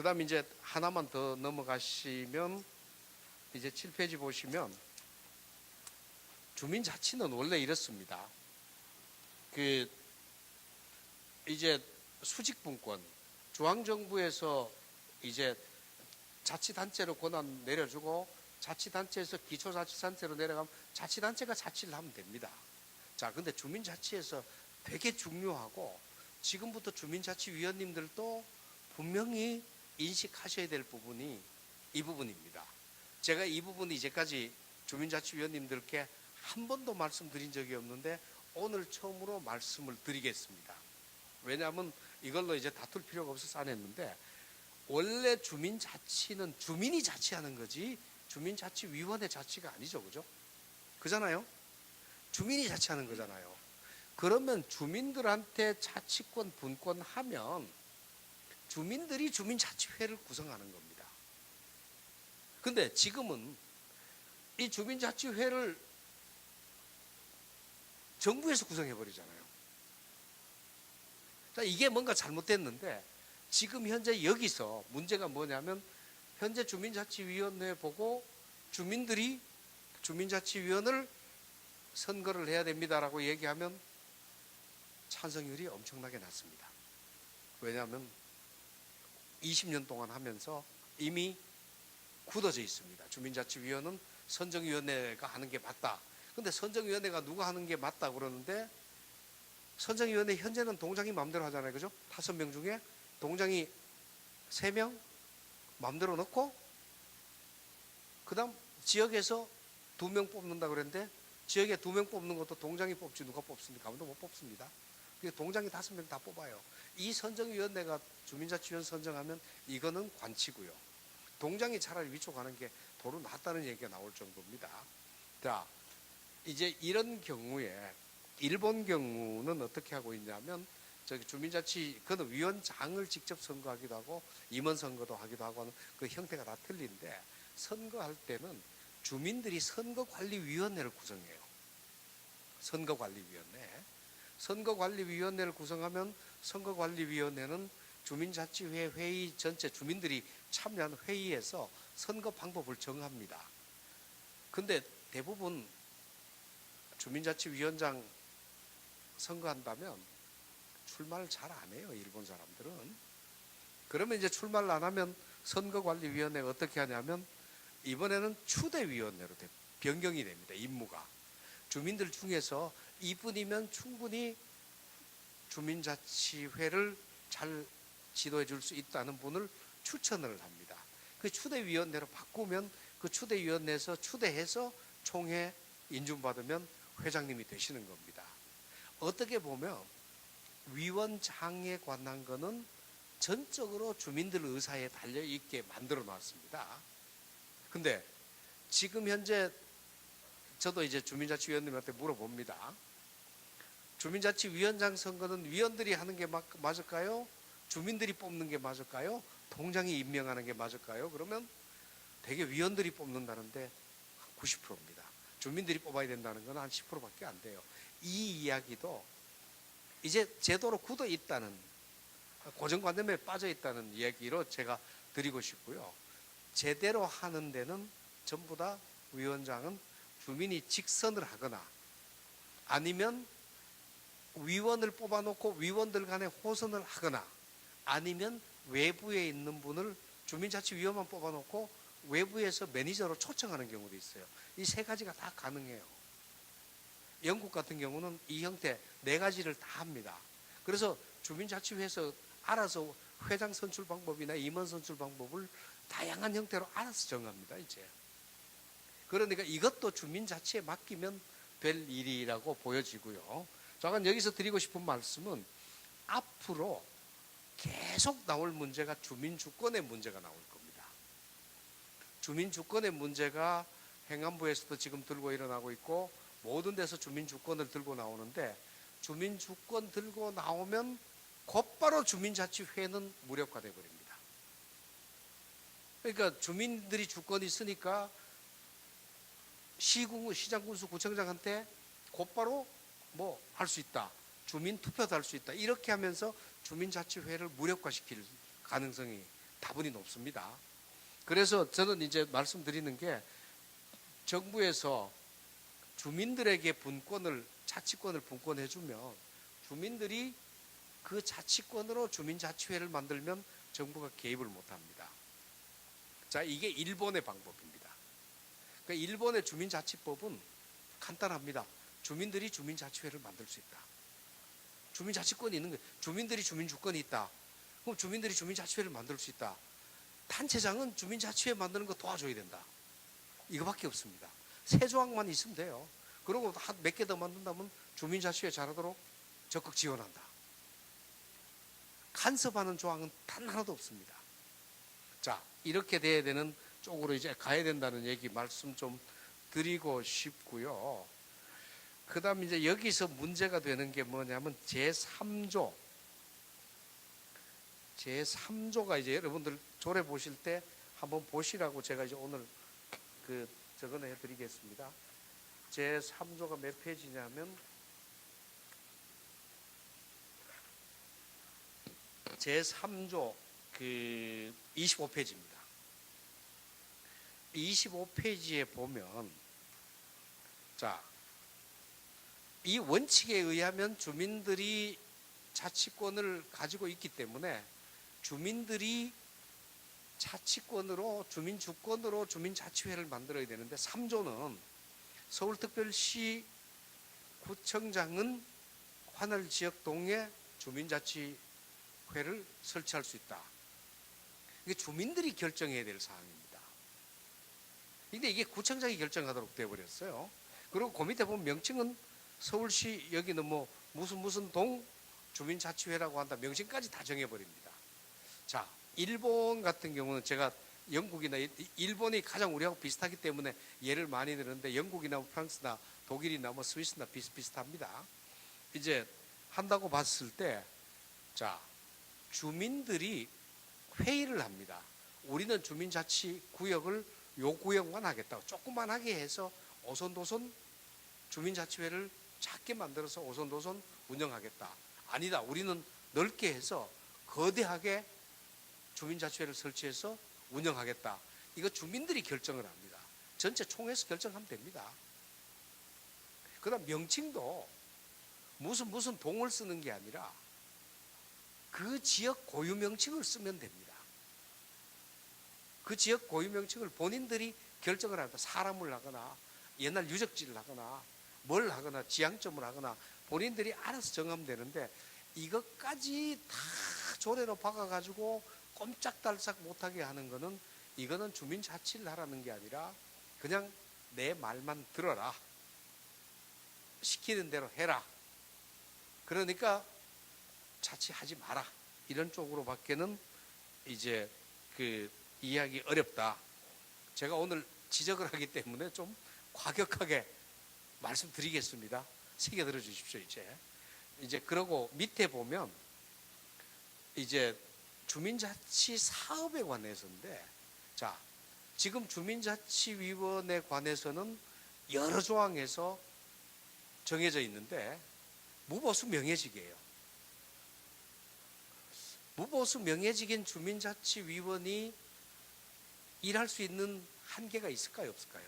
다음에 이제 하나만 더 넘어가시면 이제 7페이지 보시면 주민자치는 원래 이렇습니다. 이제 수직분권, 중앙정부에서 이제 자치단체로 권한 내려주고 자치단체에서 기초자치단체로 내려가면 자치단체가 자치를 하면 됩니다. 자, 근데 주민자치에서 되게 중요하고 지금부터 주민자치위원님들도 분명히 인식하셔야 될 부분이 이 부분입니다. 제가 이 부분이 이제까지 주민자치위원님들께 한 번도 말씀드린 적이 없는데 오늘 처음으로 말씀을 드리겠습니다. 왜냐하면 이걸로 이제 다툴 필요가 없어서 안 했는데 원래 주민자치는 주민이 자치하는 거지 주민자치위원회 자치가 아니죠. 그죠? 그잖아요? 주민이 자치하는 거잖아요. 그러면 주민들한테 자치권 분권하면 주민들이 주민자치회를 구성하는 겁니다. 근데 지금은 이 주민자치회를 정부에서 구성해버리잖아요. 자, 이게 뭔가 잘못됐는데 지금 현재 여기서 문제가 뭐냐면 현재 주민자치위원회 보고 주민들이 주민자치위원을 선거를 해야 됩니다라고 얘기하면 찬성률이 엄청나게 낮습니다. 왜냐하면 20년 동안 하면서 이미 굳어져 있습니다. 주민자치위원은 선정위원회가 하는 게 맞다. 근데 선정위원회가 누가 하는 게 맞다 그러는데 선정위원회 현재는 동장이 마음대로 하잖아요. 그죠? 5명 중에 동장이 3명 마음대로 넣고 그 다음 지역에서 2명 뽑는다 그랬는데 지역에 2명 뽑는 것도 동장이 뽑지 누가 뽑습니까? 아무도 못 뽑습니다. 동장이 5명 다 뽑아요. 이 선정위원회가 주민자치위원 선정하면 이거는 관치고요. 동장이 차라리 위촉하는 게 도로 낫다는 얘기가 나올 정도입니다. 자, 이제 이런 경우에 일본 경우는 어떻게 하고 있냐면 저기 주민자치 그는 위원장을 직접 선거하기도 하고 임원 선거도 하기도 하고 하는 그 형태가 다 틀린데 선거할 때는 주민들이 선거관리위원회를 구성해요. 선거관리위원회. 선거관리위원회를 구성하면 선거관리위원회는 주민자치회 회의 전체 주민들이 참여하는 회의에서 선거 방법을 정합니다. 근데 대부분 주민자치위원장 선거한다면 출마를 잘 안 해요. 일본 사람들은. 그러면 이제 출마를 안 하면 선거관리위원회가 어떻게 하냐면 이번에는 추대위원회로 변경이 됩니다. 임무가. 주민들 중에서 이분이면 충분히 주민자치회를 잘 지도해 줄 수 있다는 분을 추천을 합니다. 그 추대위원회로 바꾸면 그 추대위원회에서 추대해서 총회 인준받으면 회장님이 되시는 겁니다. 어떻게 보면 위원장에 관한 거는 전적으로 주민들 의사에 달려있게 만들어 놨습니다. 근데 지금 현재 저도 이제 주민자치위원님한테 물어봅니다. 주민자치위원장 선거는 위원들이 하는 게 맞을까요? 주민들이 뽑는 게 맞을까요? 동장이 임명하는 게 맞을까요? 그러면 되게 위원들이 뽑는다는데 90%입니다. 주민들이 뽑아야 된다는 건 한 10%밖에 안 돼요. 이 이야기도 이제 제도로 굳어 있다는 고정관념에 빠져 있다는 이야기로 제가 드리고 싶고요. 제대로 하는 데는 전부 다 위원장은 주민이 직선을 하거나 아니면 위원을 뽑아놓고 위원들 간에 호선을 하거나 아니면 외부에 있는 분을 주민자치위원만 뽑아놓고 외부에서 매니저로 초청하는 경우도 있어요. 이 3가지가 다 가능해요. 영국 같은 경우는 이 형태 4가지를 다 합니다. 그래서 주민자치회에서 알아서 회장 선출 방법이나 임원 선출 방법을 다양한 형태로 알아서 정합니다. 이제. 그러니까 이것도 주민자치에 맡기면 될 일이라고 보여지고요. 잠깐 여기서 드리고 싶은 말씀은 앞으로 계속 나올 문제가 주민주권의 문제가 나올 겁니다. 주민주권의 문제가 행안부에서도 지금 들고 일어나고 있고 모든 데서 주민주권을 들고 나오는데 주민주권 들고 나오면 곧바로 주민자치회는 무력화돼 버립니다. 그러니까 주민들이 주권이 있으니까 시장군수 구청장한테 곧바로 뭐 할 수 있다. 주민투표도 할 수 있다. 이렇게 하면서 주민자치회를 무력화시킬 가능성이 다분히 높습니다. 그래서 저는 이제 말씀드리는 게 정부에서 주민들에게 분권을, 자치권을 분권해주면 주민들이 그 자치권으로 주민자치회를 만들면 정부가 개입을 못합니다. 자, 이게 일본의 방법입니다. 그러니까 일본의 주민자치법은 간단합니다. 주민들이 주민자치회를 만들 수 있다. 주민자치권이 있는 거예요. 주민들이 주민주권이 있다. 그럼 주민들이 주민자치회를 만들 수 있다. 단체장은 주민자치회 만드는 거 도와줘야 된다. 이거밖에 없습니다. 세 조항만 있으면 돼요. 그리고 몇 개 더 만든다면 주민자치회 잘하도록 적극 지원한다. 간섭하는 조항은 단 하나도 없습니다. 자, 이렇게 돼야 되는 쪽으로 이제 가야 된다는 얘기 말씀 좀 드리고 싶고요. 그 다음에 이제 여기서 문제가 되는 게 뭐냐면 제3조. 제3조가 이제 여러분들 조례 보실 때 한번 보시라고 제가 이제 오늘 저거는 해드리겠습니다. 제3조가 몇 페이지냐면 제3조 25페이지입니다. 25페이지에 보면 자, 이 원칙에 의하면 주민들이 자치권을 가지고 있기 때문에 주민들이 자치권으로 주민주권으로 주민자치회를 만들어야 되는데 3조는 서울특별시 구청장은 관할지역 동에 주민자치회를 설치할 수 있다. 이게 주민들이 결정해야 될 사항입니다. 근데 이게 구청장이 결정하도록 되어버렸어요. 그리고 그 밑에 보면 명칭은 서울시 여기는 뭐 무슨 동 주민자치회라고 한다. 명칭까지 다 정해버립니다. 자, 일본 같은 경우는 제가 영국이나 일본이 가장 우리하고 비슷하기 때문에 예를 많이 드는데 영국이나 프랑스나 독일이나 뭐 스위스나 비슷비슷합니다. 이제 한다고 봤을 때 자, 주민들이 회의를 합니다. 우리는 주민자치구역을 요 구역만 하겠다고 조그만하게 해서 오손도손 주민자치회를 작게 만들어서 오손도손 운영하겠다. 아니다. 우리는 넓게 해서 거대하게 주민자치회를 설치해서 운영하겠다. 이거 주민들이 결정을 합니다. 전체 총회에서 결정하면 됩니다. 그 다음 명칭도 무슨 동을 쓰는 게 아니라 그 지역 고유 명칭을 쓰면 됩니다. 그 지역 고유 명칭을 본인들이 결정을 합니다. 사람을 하거나 옛날 유적지를 하거나 뭘 하거나 지향점을 하거나 본인들이 알아서 정하면 되는데 이것까지 다 조례로 박아가지고 꼼짝달싹 못하게 하는 거는 이거는 주민자치를 하라는 게 아니라 그냥 내 말만 들어라. 시키는 대로 해라. 그러니까 자치하지 마라. 이런 쪽으로밖에는 이제 이해하기 어렵다. 제가 오늘 지적을 하기 때문에 좀 과격하게 말씀드리겠습니다. 새겨 들어 주십시오. 이제 그러고 밑에 보면 이제 주민자치 사업에 관해서인데 자, 지금 주민자치위원회 관해서는 여러 조항에서 정해져 있는데 무보수 명예직이에요. 무보수 명예직인 주민자치위원이 일할 수 있는 한계가 있을까요? 없을까요?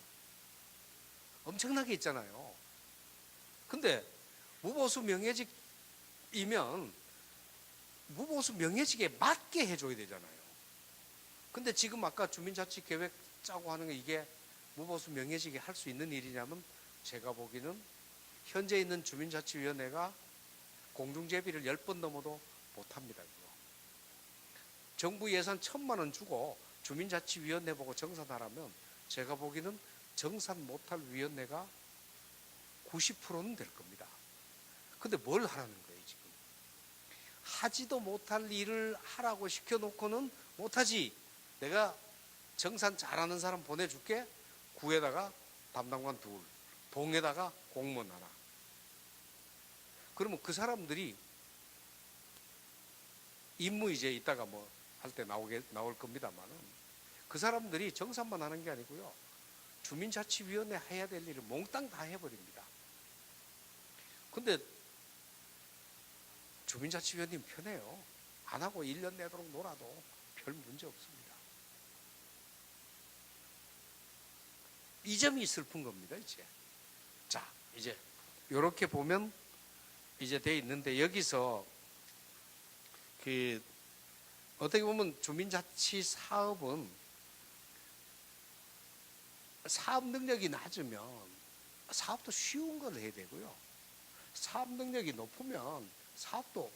엄청나게 있잖아요. 근데 무보수 명예직이면 무보수 명예직에 맞게 해줘야 되잖아요. 근데 지금 아까 주민자치 계획 짜고 하는 게 이게 무보수 명예직이 할 수 있는 일이냐면 제가 보기에는 현재 있는 주민자치위원회가 공중제비를 10번 넘어도 못합니다. 정부 예산 1,000만 원 주고 주민자치위원회 보고 정산하라면 제가 보기에는 정산 못할 위원회가 90%는 될 겁니다. 근데 뭘 하라는 거예요 지금? 하지도 못할 일을 하라고 시켜놓고는 못하지. 내가 정산 잘하는 사람 보내줄게. 구에다가 담당관 둘, 동에다가 공무원 하나. 그러면 그 사람들이 임무 이제 이따가 뭐 할 때 나올 겁니다만은 그 사람들이 정산만 하는 게 아니고요. 주민자치위원회 해야 될 일을 몽땅 다 해버립니다. 근데 주민자치위원님 편해요. 안 하고 1년 내도록 놀아도 별 문제 없습니다. 이 점이 슬픈 겁니다, 이제. 자, 이제 이렇게 보면 이제 돼 있는데, 여기서 그 어떻게 보면 주민자치 사업은 사업 능력이 낮으면 사업도 쉬운 걸 해야 되고요. 사업 능력이 높으면 사업도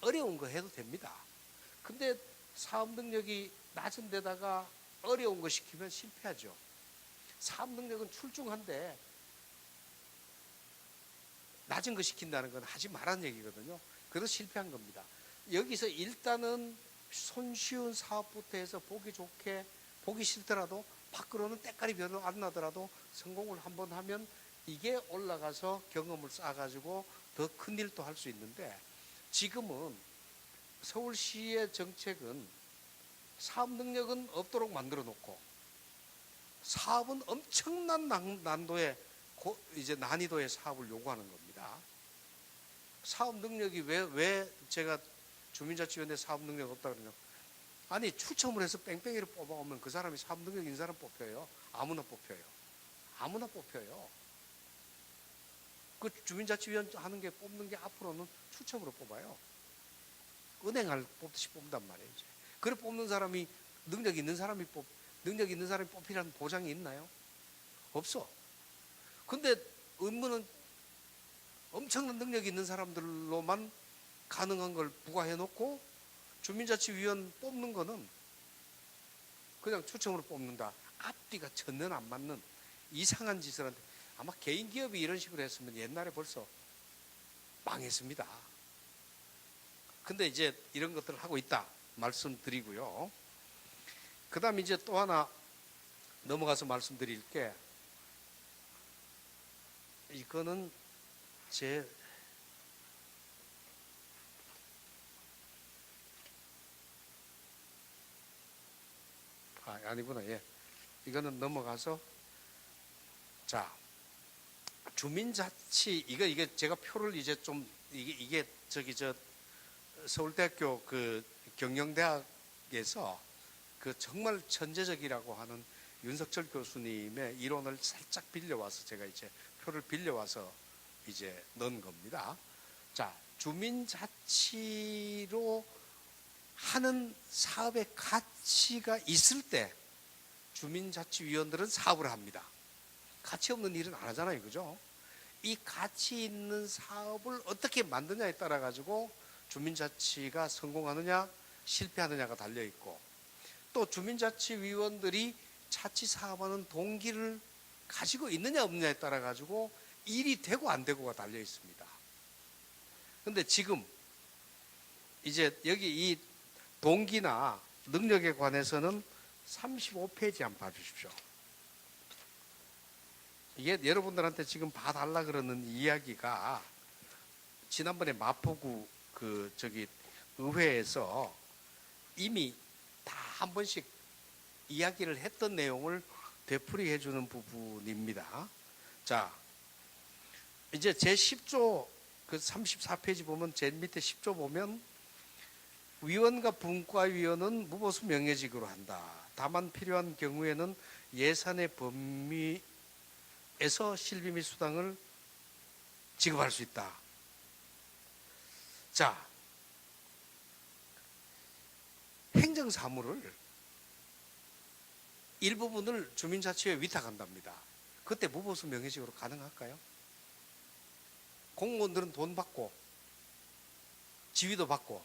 어려운 거 해도 됩니다. 근데 사업 능력이 낮은 데다가 어려운 거 시키면 실패하죠. 사업 능력은 출중한데 낮은 거 시킨다는 건 하지 말라는 얘기거든요. 그래서 실패한 겁니다. 여기서 일단은 손쉬운 사업부터 해서 보기 좋게, 보기 싫더라도 밖으로는 때깔이 별로 안 나더라도 성공을 한번 하면 이게 올라가서 경험을 쌓아가지고 더 큰 일도 할 수 있는데, 지금은 서울시의 정책은 사업 능력은 없도록 만들어 놓고 사업은 엄청난 난도의 이제 난이도의 사업을 요구하는 겁니다. 사업 능력이 왜 제가 주민자치위원회 사업 능력 없다 그러냐? 아니, 추첨을 해서 뺑뺑이를 뽑아오면 그 사람이 사업 능력 있는 사람 뽑혀요. 아무나 뽑혀요. 아무나 뽑혀요. 그 주민자치위원 하는 게 뽑는 게 앞으로는 추첨으로 뽑아요. 은행을 뽑듯이 뽑는단 말이에요. 이제. 그래 뽑는 사람이 능력 있는 사람이 뽑히라는 보장이 있나요? 없어. 근데 의무는 엄청난 능력이 있는 사람들로만 가능한 걸 부과해 놓고 주민자치위원 뽑는 거는 그냥 추첨으로 뽑는다. 앞뒤가 전혀 안 맞는 이상한 짓을 하는데, 아마 개인 기업이 이런 식으로 했으면 옛날에 벌써 망했습니다. 근데 이제 이런 것들을 하고 있다 말씀드리고요. 그 다음 이제 또 하나 넘어가서 말씀드릴 게, 이거는 아니구나. 예. 이거는 넘어가서, 자, 주민자치, 이게 제가 표를 이제 좀, 이게 서울대학교 그 경영대학에서 그 정말 천재적이라고 하는 윤석철 교수님의 이론을 살짝 빌려와서 제가 이제 표를 빌려와서 이제 넣은 겁니다. 자, 주민자치로 하는 사업의 가치가 있을 때 주민자치위원들은 사업을 합니다. 가치 없는 일은 안 하잖아요, 그죠? 이 가치 있는 사업을 어떻게 만드냐에 따라 가지고 주민자치가 성공하느냐 실패하느냐가 달려 있고, 또 주민자치위원들이 자치 사업하는 동기를 가지고 있느냐 없느냐에 따라 가지고 일이 되고 안 되고가 달려 있습니다. 근데 지금 이제 여기 이 동기나 능력에 관해서는 35페이지 한번 봐주십시오. 이게 여러분들한테 지금 봐달라 그러는 이야기가 지난번에 마포구 의회에서 이미 다 한 번씩 이야기를 했던 내용을 되풀이해 주는 부분입니다. 자, 이제 제 10조 그 34페이지 보면 제일 밑에 10조 보면, 위원과 분과위원은 무보수 명예직으로 한다. 다만 필요한 경우에는 예산의 범위에서 실비 및 수당을 지급할 수 있다. 자, 행정사무를 일부분을 주민자치에 위탁한답니다. 그때 무보수 명예직으로 가능할까요? 공무원들은 돈 받고 지위도 받고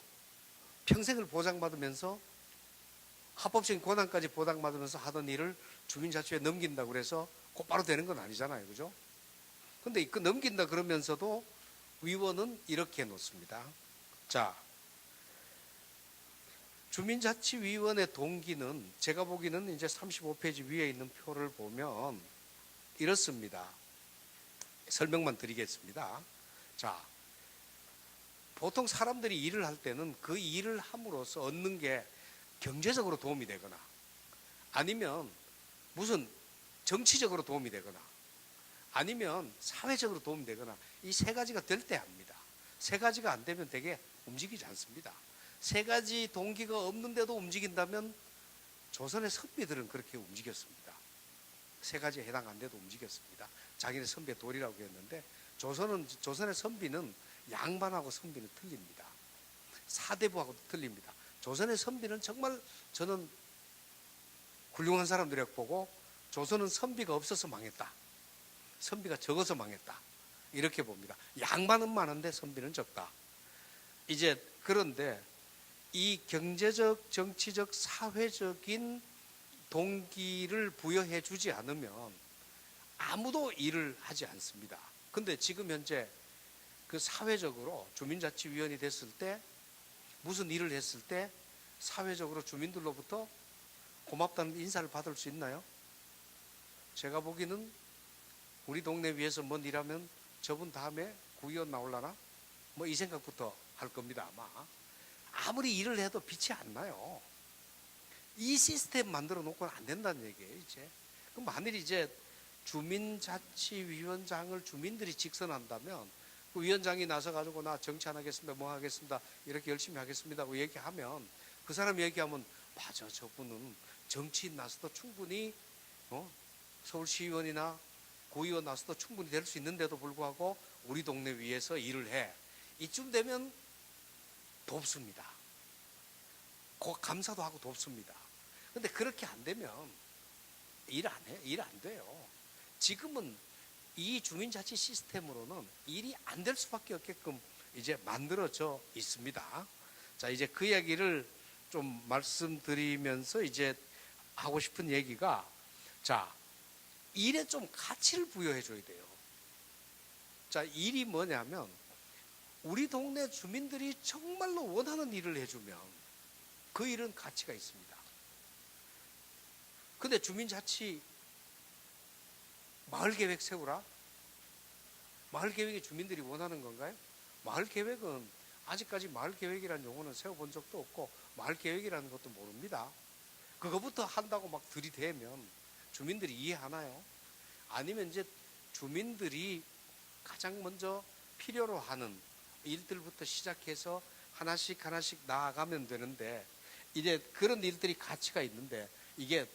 평생을 보장받으면서 합법적인 권한까지 보장받으면서 하던 일을 주민자치에 넘긴다고 그래서 곧바로 되는 건 아니잖아요, 그죠? 근데 그 넘긴다 그러면서도 위원은 이렇게 놓습니다. 자, 주민자치위원회 동기는 제가 보기에는 이제 35페이지 위에 있는 표를 보면 이렇습니다. 설명만 드리겠습니다. 자, 보통 사람들이 일을 할 때는 그 일을 함으로써 얻는 게 경제적으로 도움이 되거나 아니면 무슨 정치적으로 도움이 되거나 아니면 사회적으로 도움이 되거나 이 세 가지가 될 때 합니다. 세 가지가 안 되면 되게 움직이지 않습니다. 세 가지 동기가 없는데도 움직인다면 조선의 선비들은 그렇게 움직였습니다. 세 가지에 해당 안 돼도 움직였습니다. 자기네 선비의 도리라고 했는데 조선의 선비는 양반하고 선비는 틀립니다. 사대부하고 틀립니다. 조선의 선비는 정말 저는 훌륭한 사람들이라고 보고, 조선은 선비가 없어서 망했다, 선비가 적어서 망했다, 이렇게 봅니다. 양반은 많은데 선비는 적다. 이제 그런데 이 경제적, 정치적, 사회적인 동기를 부여해 주지 않으면 아무도 일을 하지 않습니다. 근데 지금 현재 그 사회적으로 주민자치위원이 됐을 때, 무슨 일을 했을 때 사회적으로 주민들로부터 고맙다는 인사를 받을 수 있나요? 제가 보기는 우리 동네 위에서 뭔 일하면 저분 다음에 구의원 나올라나? 뭐 이 생각부터 할 겁니다, 아마. 아무리 일을 해도 빛이 안 나요. 이 시스템 만들어 놓고는 안 된다는 얘기예요, 이제. 그럼 만일 이제 주민자치위원장을 주민들이 직선한다면 그 위원장이 나서가지고 나 정치 안 하겠습니다, 뭐 하겠습니다, 이렇게 열심히 하겠습니다고 얘기하면, 그 사람 얘기하면 맞아, 저분은 정치인 나서도 충분히 서울시의원이나 구의원 나서도 충분히 될 수 있는데도 불구하고 우리 동네 위에서 일을 해. 이쯤 되면 돕습니다. 감사도 하고 돕습니다. 근데 그렇게 안 되면 일 안 돼요. 지금은 이 주민자치 시스템으로는 일이 안 될 수밖에 없게끔 이제 만들어져 있습니다. 자, 이제 그 이야기를 좀 말씀드리면서 이제 하고 싶은 얘기가, 자, 일에 좀 가치를 부여해 줘야 돼요. 자, 일이 뭐냐면 우리 동네 주민들이 정말로 원하는 일을 해주면 그 일은 가치가 있습니다. 근데 주민자치 마을계획 세우라? 마을계획이 주민들이 원하는 건가요? 마을계획은 아직까지 마을계획이라는 용어는 세워본 적도 없고 마을계획이라는 것도 모릅니다. 그거부터 한다고 막 들이대면 주민들이 이해하나요? 아니면 이제 주민들이 가장 먼저 필요로 하는 일들부터 시작해서 하나씩 나아가면 되는데, 이제 그런 일들이 가치가 있는데, 이게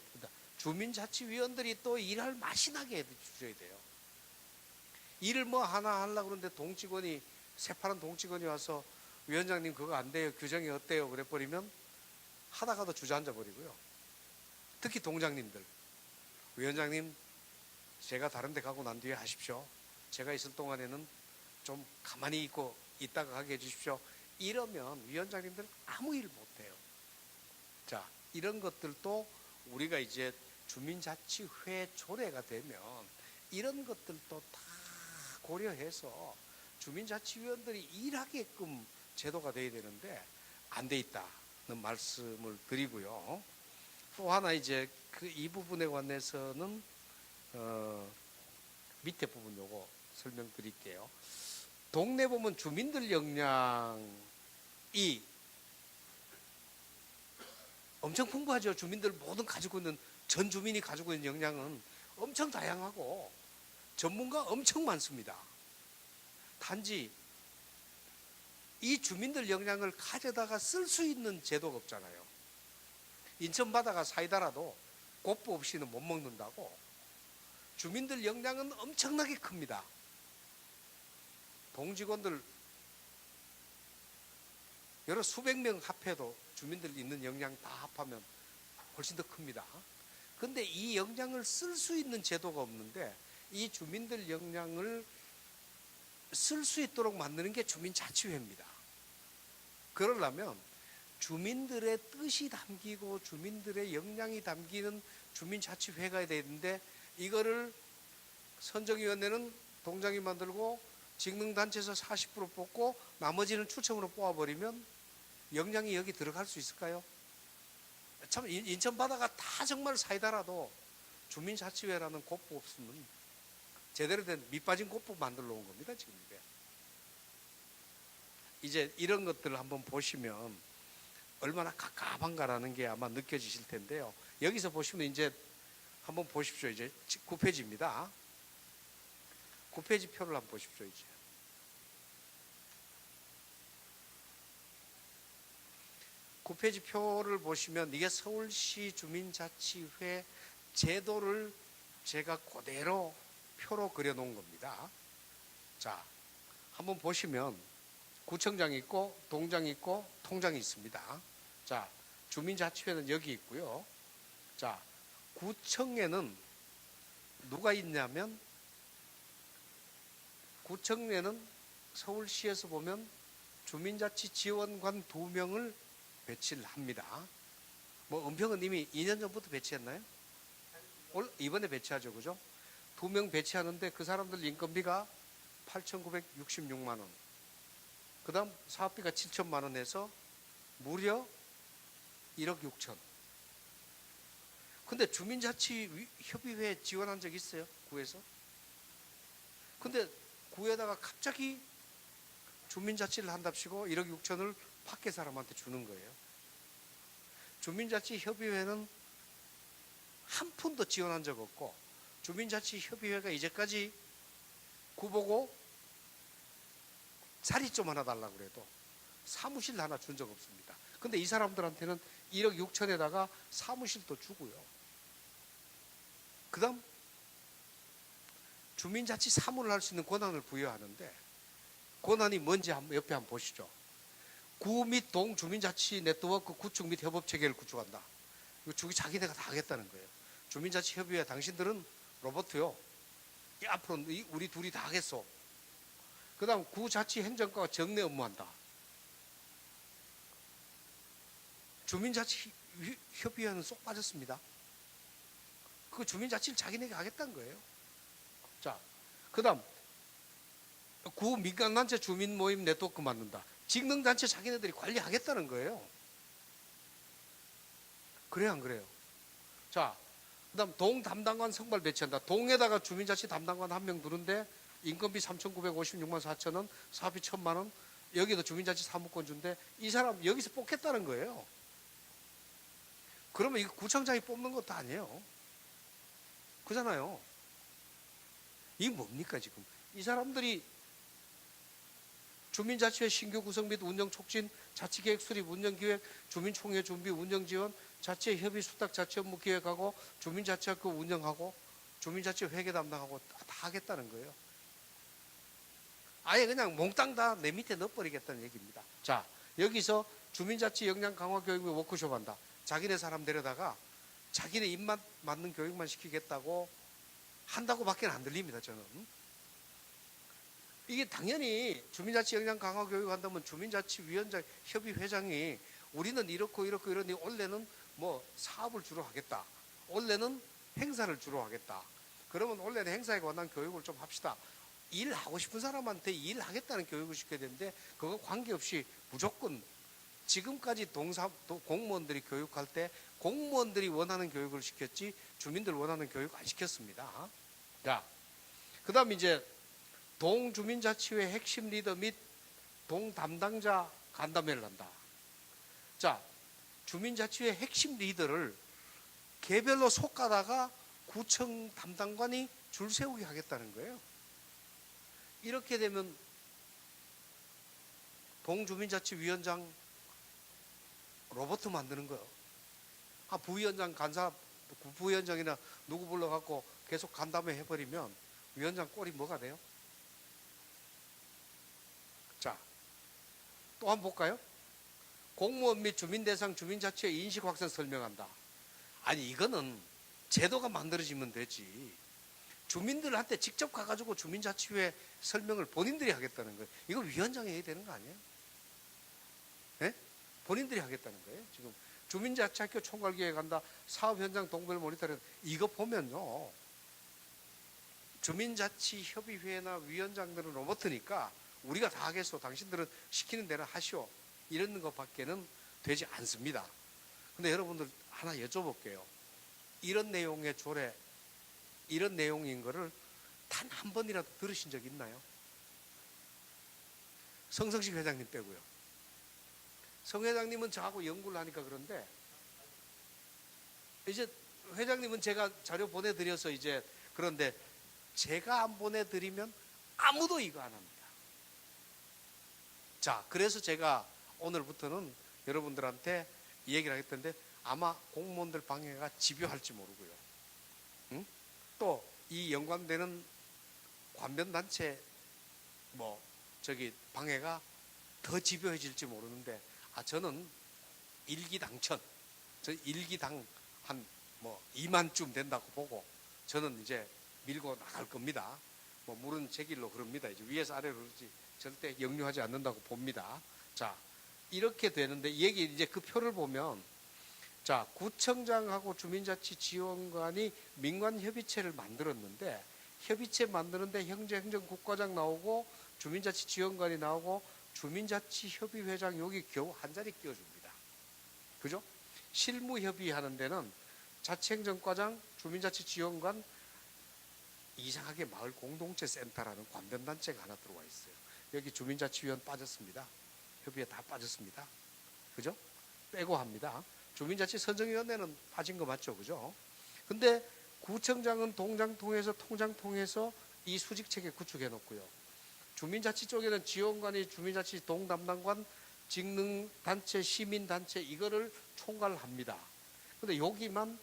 주민자치위원들이 또 일할 맛이 나게 해줘야 돼요. 일을 뭐 하나 하려고 그러는데 새파란 동직원이 와서 위원장님 그거 안 돼요, 규정이 어때요, 그래버리면 하다가도 주저앉아 버리고요. 특히 동장님들, 위원장님 제가 다른 데 가고 난 뒤에 하십시오, 제가 있을 동안에는 좀 가만히 있다가 가게 해주십시오, 이러면 위원장님들은 아무 일 못해요. 자, 이런 것들도 우리가 이제 주민자치회 조례가 되면 이런 것들도 다 고려해서 주민자치위원들이 일하게끔 제도가 돼야 되는데 안 돼 있다는 말씀을 드리고요. 또 하나 이제 이 부분에 관해서는 밑에 부분 요거 설명드릴게요. 동네 보면 주민들 역량이 엄청 풍부하죠. 주민들 모든 가지고 있는, 전 주민이 가지고 있는 역량은 엄청 다양하고 전문가 엄청 많습니다. 단지 이 주민들 역량을 가져다가 쓸 수 있는 제도가 없잖아요. 인천 바다가 사이다라도 고프 없이는 못 먹는다고. 주민들 역량은 엄청나게 큽니다. 동직원들 여러 수백 명 합해도 주민들 있는 역량 다 합하면 훨씬 더 큽니다. 근데 이 역량을 쓸 수 있는 제도가 없는데, 이 주민들 역량을 쓸 수 있도록 만드는 게 주민자치회입니다. 그러려면 주민들의 뜻이 담기고 주민들의 역량이 담기는 주민자치회가 되는데, 이거를 선정위원회는 동장이 만들고 직능단체에서 40% 뽑고 나머지는 추첨으로 뽑아버리면 역량이 여기 들어갈 수 있을까요? 참, 인천 바다가 다 정말 사이다라도 주민자치회라는 고프 없으면 제대로 된 밑빠진 고프 만들어 놓은 겁니다, 지금 이게. 이제 이런 것들을 한번 보시면 얼마나 갑갑한가라는 게 아마 느껴지실 텐데요. 여기서 보시면 이제 한번 보십시오. 이제 9페이지입니다. 9페이지 표를 한번 보십시오, 이제. 9페이지 표를 보시면 이게 서울시 주민자치회 제도를 제가 그대로 표로 그려놓은 겁니다. 자, 한번 보시면 구청장이 있고 동장이 있고 통장이 있습니다. 자, 주민자치회는 여기 있고요. 자, 구청에는 누가 있냐면, 구청에는 서울시에서 보면 주민자치지원관 2명을 배치를 합니다. 뭐 은평은 이미 2년 전부터 배치했나요? 이번에 배치하죠, 그죠? 2명 배치하는데 그 사람들 인건비가 8,966만 원. 그 다음 사업비가 7천만 원 해서 무려 1억 6천. 근데 주민자치협의회 지원한 적 있어요? 구에서? 근데 구에다가 갑자기 주민자치를 한답시고 1억 6천을 밖에 사람한테 주는 거예요. 주민자치협의회는 한 푼도 지원한 적 없고, 주민자치협의회가 이제까지 구보고 자리 좀 하나 달라고 그래도 사무실 하나 준 적 없습니다. 근데 이 사람들한테는 1억 6천에다가 사무실도 주고요. 그 다음 주민자치 사무를 할 수 있는 권한을 부여하는데, 권한이 뭔지 옆에 한번 보시죠. 구 및 동 주민자치 네트워크 구축 및 협업체계를 구축한다. 이거 자기네가 다 하겠다는 거예요. 주민자치협의회 당신들은 로봇이요. 앞으로 우리 둘이 다 하겠어. 그 다음 구자치행정과가 정례 업무한다. 주민자치협의회는 쏙 빠졌습니다. 그 주민자치를 자기네가 하겠다는 거예요. 자, 그 다음 구 민간단체 주민모임 네트워크 만든다. 직능단체 자기네들이 관리하겠다는 거예요. 그래요, 안 그래요? 자, 그 다음 동 담당관 선발 배치한다. 동에다가 주민자치 담당관 한 명 두는데 인건비 3,956만 4천 원, 사업비 1,000만 원, 여기도 주민자치 사무권 준대. 이 사람 여기서 뽑겠다는 거예요. 그러면 이거 구청장이 뽑는 것도 아니에요. 그잖아요. 이게 뭡니까 지금? 이 사람들이 주민자치회 신규 구성 및 운영 촉진, 자치계획 수립 운영기획, 주민총회 준비 운영지원, 자치협의 수탁 자치 업무 기획하고, 주민자치학교 운영하고, 주민자치 회계 담당하고 다 하겠다는 거예요. 아예 그냥 몽땅 다 내 밑에 넣어버리겠다는 얘기입니다. 자, 여기서 주민자치 역량 강화 교육 및 워크숍 한다. 자기네 사람 데려다가 자기네 입맛 맞는 교육만 시키겠다고 한다고 밖에 안 들립니다, 저는. 이게 당연히 주민자치 역량 강화 교육 한다면 주민자치위원장 협의회장이 우리는 이렇고 이러니 원래는 뭐 사업을 주로 하겠다. 원래는 행사를 주로 하겠다. 그러면 원래는 행사에 관한 교육을 좀 합시다. 일하고 싶은 사람한테 일하겠다는 교육을 시켜야 되는데, 그거 관계없이 무조건 지금까지 공무원들이 교육할 때 공무원들이 원하는 교육을 시켰지 주민들 원하는 교육 안 시켰습니다. 자, 그 다음 이제 동주민자치회 핵심 리더 및 동담당자 간담회를 한다. 자, 주민자치회 핵심 리더를 개별로 속가다가 구청 담당관이 줄 세우게 하겠다는 거예요. 이렇게 되면 동주민자치위원장 로봇 만드는 거예요. 부위원장 부위원장이나 누구 불러갖고 계속 간담회 해버리면 위원장 꼴이 뭐가 돼요? 자, 또 한번 볼까요? 공무원 및 주민대상 주민자치회 인식 확산 설명한다. 아니, 이거는 제도가 만들어지면 되지. 주민들한테 직접 가가지고 주민자치회 설명을 본인들이 하겠다는 거예요. 이거 위원장이 해야 되는 거 아니에요? 네? 본인들이 하겠다는 거예요. 지금 주민자치학교 총괄기획한다, 사업 현장 동별 모니터링, 이거 보면요, 주민자치협의회나 위원장들은 로봇이니까 우리가 다 하겠소, 당신들은 시키는 대로 하시오, 이런 것밖에는 되지 않습니다. 근데 여러분들 하나 여쭤볼게요. 이런 내용의 조례, 이런 내용인 거를 단 한 번이라도 들으신 적 있나요? 성성식 회장님 빼고요. 성 회장님은 저하고 연구를 하니까 그런데, 이제 회장님은 제가 자료 보내드려서 이제, 그런데 제가 안 보내드리면 아무도 이거 안 합니다. 자, 그래서 제가 오늘부터는 여러분들한테 얘기를 하겠던데 아마 공무원들 방해가 집요할지 모르고요. 응? 또 이 연관되는 관변단체 방해가 더 집요해질지 모르는데 저는 일기당천, 저 일기당 한 2만쯤 된다고 보고 저는 이제 밀고 나갈 겁니다. 물은 제 길로 그럽니다. 이제 위에서 아래로 그러지 절대 역류하지 않는다고 봅니다. 자, 이렇게 되는데 여기 이제 그 표를 보면 자, 구청장하고 주민자치지원관이 민관협의체를 만들었는데 협의체 만드는데 행정국과장 나오고 주민자치지원관이 나오고 주민자치협의회장 여기 겨우 한 자리 끼워줍니다. 그죠? 실무협의하는 데는 자치행정과장, 주민자치지원관, 이상하게 마을공동체센터라는 관변단체가 하나 들어와 있어요. 여기 주민자치위원 빠졌습니다. 협의회 다 빠졌습니다. 그죠? 빼고 합니다. 주민자치선정위원회는 빠진 거 맞죠? 그죠? 근데 구청장은 통장 통해서 이 수직체계 구축해 놓고요. 주민자치 쪽에는 지원관이 주민자치 동담당관, 직능단체, 시민단체 이거를 총괄합니다. 근데 여기만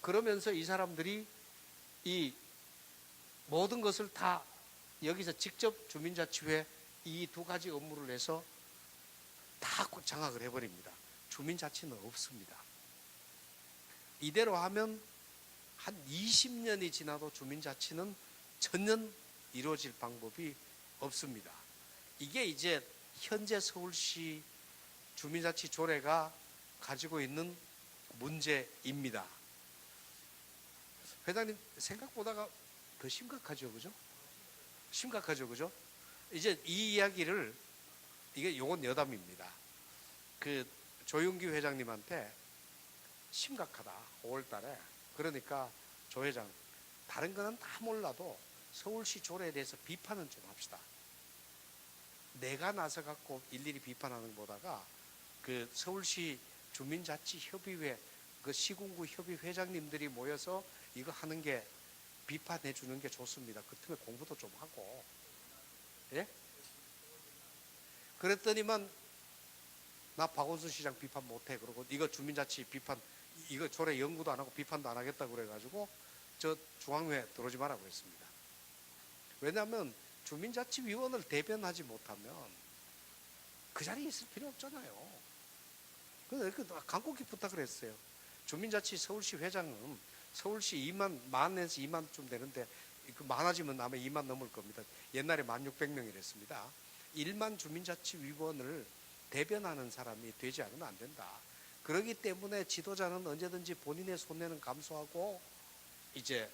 그러면서 이 사람들이 이 모든 것을 다 여기서 직접 주민자치회 이 두 가지 업무를 해서 다 장악을 해버립니다. 주민자치는 없습니다. 이대로 하면 한 20년이 지나도 주민자치는 전혀 이루어질 방법이 없습니다. 이게 이제 현재 서울시 주민자치 조례가 가지고 있는 문제입니다. 회장님 생각보다가 더 심각하죠, 그죠? 심각하죠, 그죠? 이제 이 이야기를 요건 여담입니다. 그 조윤기 회장님한테 심각하다 5월달에 그러니까 조 회장 다른 거는 다 몰라도 서울시 조례에 대해서 비판은 좀 합시다. 내가 나서 갖고 일일이 비판하는 것보다가 그 서울시 주민자치협의회 그 시군구 협의 회장님들이 모여서 이거 하는 게 비판해 주는 게 좋습니다. 그 틈에 공부도 좀 하고. 예? 그랬더니만 나 박원순 시장 비판 못해. 그러고 이거 주민자치 비판 이거 조례 연구도 안 하고 비판도 안 하겠다고 그래가지고 저 중앙회 들어오지 마라고 했습니다. 왜냐하면 주민자치위원을 대변하지 못하면 그 자리에 있을 필요 없잖아요. 그래서 간곡히 부탁을 했어요. 주민자치 서울시 회장은 서울시 10,000에서 20,000쯤 되는데 그 많아지면 아마 20,000 넘을 겁니다. 옛날에 1,600명이랬습니다. 1만 주민자치위원을 대변하는 사람이 되지 않으면 안 된다. 그렇기 때문에 지도자는 언제든지 본인의 손해는 감수하고 이제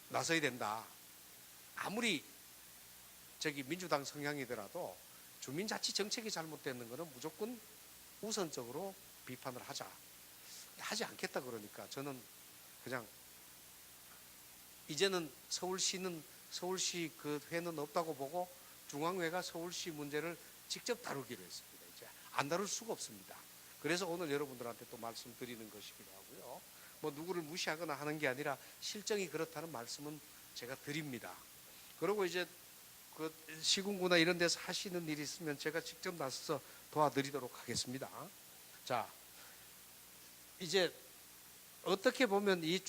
나서야 된다. 아무리 민주당 성향이더라도 주민자치 정책이 잘못되는 것은 무조건 우선적으로 비판을 하지 않겠다 그러니까 저는 그냥 이제는 서울시 그 회는 없다고 보고 중앙회가 서울시 문제를 직접 다루기로 했습니다. 이제 안 다룰 수가 없습니다. 그래서 오늘 여러분들한테 또 말씀드리는 것이기도 하고요. 누구를 무시하거나 하는 게 아니라 실정이 그렇다는 말씀은 제가 드립니다. 그리고 이제 그 시군구나 이런 데서 하시는 일이 있으면 제가 직접 나서서 도와드리도록 하겠습니다. 자, 이제 어떻게 보면 이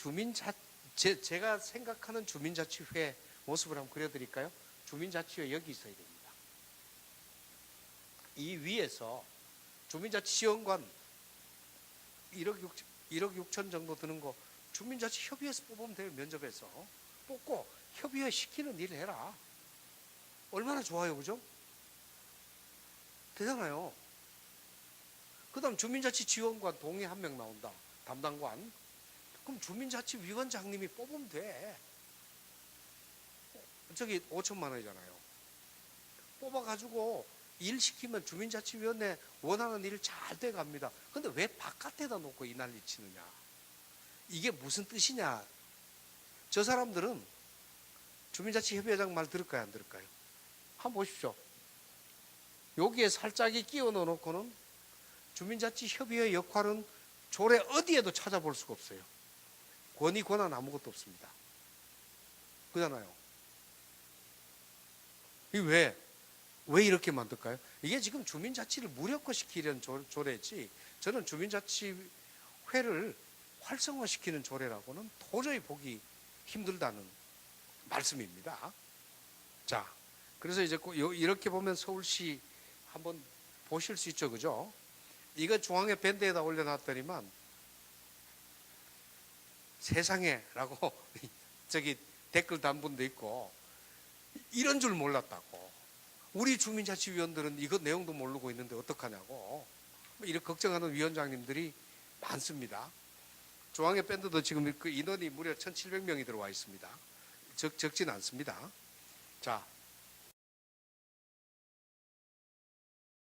제가 생각하는 주민자치회 모습을 한번 그려드릴까요? 주민자치회 여기 있어야 됩니다. 이 위에서 주민자치지원관 1억 6천 정도 드는 거 주민자치협의회에서 뽑으면 돼요. 면접에서 뽑고 협의회 시키는 일을 해라. 얼마나 좋아요, 그죠? 되잖아요. 그 다음 주민자치지원관 동의 1명 나온다. 담당관. 그럼 주민자치위원장님이 뽑으면 돼. 저기 5천만 원이잖아요. 뽑아가지고 일 시키면 주민자치위원회 원하는 일 잘 돼갑니다. 근데 왜 바깥에다 놓고 이 난리 치느냐. 이게 무슨 뜻이냐. 저 사람들은 주민자치협의회장 말 들을까요, 안 들을까요? 한번 보십시오. 여기에 살짝이 끼워 넣어놓고는 주민자치협의회 역할은 조례 어디에도 찾아볼 수가 없어요. 권위 권한 아무것도 없습니다. 그잖아요. 이게 왜 이렇게 만들까요? 이게 지금 주민자치를 무력화시키려는 조례지 저는 주민자치회를 활성화시키는 조례라고는 도저히 보기 힘들다는 말씀입니다. 자, 그래서 이제 이렇게 보면 서울시 한번 보실 수 있죠, 그죠? 이거 중앙에 밴드에다 올려놨더니만 세상에라고 저기 댓글 단 분도 있고 이런 줄 몰랐다고. 우리 주민자치위원들은 이거 내용도 모르고 있는데 어떡하냐고 이렇게 걱정하는 위원장님들이 많습니다. 중앙회 밴드도 지금 그 인원이 무려 1,700명이 들어와 있습니다. 적진 않습니다. 자,